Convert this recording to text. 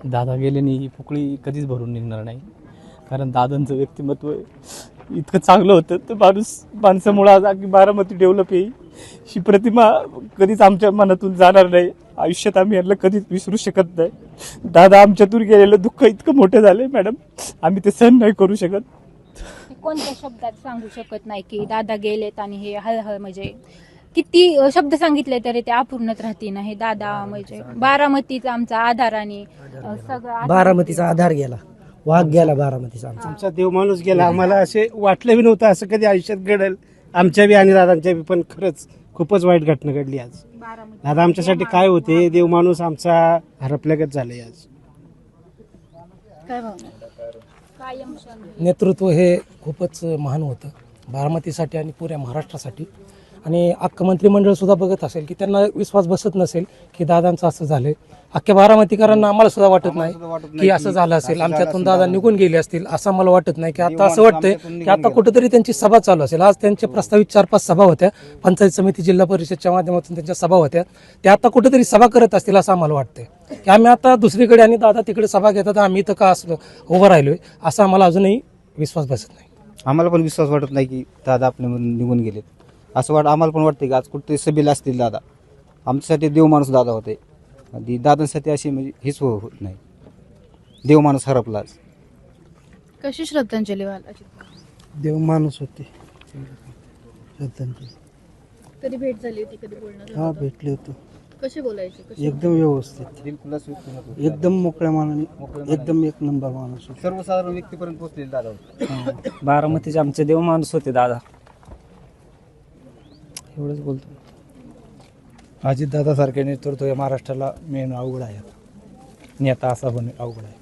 दादा गेल्याने ही पोकळी कधीच भरून निघणार नाही. कारण दादांचं व्यक्तिमत्व इतकं चांगलं होतं तर माणसामुळं आज अगदी बारामती डेव्हलप येईल ही प्रतिमा कधीच आमच्या मनातून जाणार नाही. आयुष्यात आम्ही यांना कधीच विसरू शकत नाही. दादा आमच्यातून गेलेलं दुःख इतकं मोठं झालं मॅडम, आम्ही ते सहन नाही करू शकत. कोणत्या शब्दात सांगू शकत नाही की दादा गेलेत आणि हे हळहळ म्हणजे किती शब्द सांगितले तरी ते अपूर्णच राहतील ना. हे दादा म्हणजे बारामतीचा आमचा आधार आणि सगळं बारामतीचा आधार गेला, वाघ गेला बारामतीचा आमचा देव माणूस गेला. आम्हाला असे वाटलं बी नव्हतं असं कधी आयुष्यात घडेल आमच्या बी आणि दादांच्या बी, पण खरंच खूपच वाईट घटना घडली आज. दादा आमच्यासाठी काय होते, देव माणूस आमचा हरपल्यागत झाले आज. काय भावना? कायम नेतृत्व हे खूपच महान होतं बारामतीसाठी आणि पुऱ्या महाराष्ट्रासाठी. आणि अख्खं मंत्रिमंडळ सुद्धा बघत असेल की त्यांना विश्वास बसत नसेल की दादांचं असं झालंय. अख्ख्या बारामतीकरांना आम्हाला सुद्धा वाटत नाही की असं झालं असेल, आमच्यातून दादा निघून गेले असतील असं आम्हाला वाटत नाही. की आता असं वाटतंय की आता कुठेतरी त्यांची सभा चालू असेल. आज त्यांच्या प्रस्तावित 4-5 सभा होत्या, पंचायत समिती जिल्हा परिषदच्या माध्यमातून त्यांच्या सभा होत्या. त्या आता कुठेतरी सभा करत असतील असं आम्हाला वाटतंय की आम्ही आता दुसरीकडे आणि दादा तिकडे सभा घेतात, आम्ही इथं का असं उभं राहिलोय असं आम्हाला अजूनही विश्वास बसत नाही. आम्हाला पण विश्वास वाटत नाही की दादा आपल्यामधून निघून गेलेत. असं आम्हाला पण वाटतं की आज कुठेतरी सभेला असतील दादा. आमच्यासाठी देव माणूस दादा होते. आधी दादांसाठी अशी म्हणजे हेच होत नाही, देव माणूस हरपला आज. कशी श्रद्धांजली व्हायला? देव माणूस होते श्रद्धांजली. कधी भेट झाली होती, कधी बोलणं हा भेटले होते, कसे बोलायचे? एकदम व्यवस्थित, दिलखुलास व्यक्ती होते. एकदम मोकळ्या मानाने, एकदम एक नंबर माणूस होता. सर्वसाधारण व्यक्तीपर्यंत पोहोचलेले दादा होते. बारामतीचे आमचे देव माणूस होते दादा. एवढंच बोलतो. अजितदादासारखे नेतृत्व या महाराष्ट्राला मेन अवघड आहे. नेता असा पण अवघड आहे.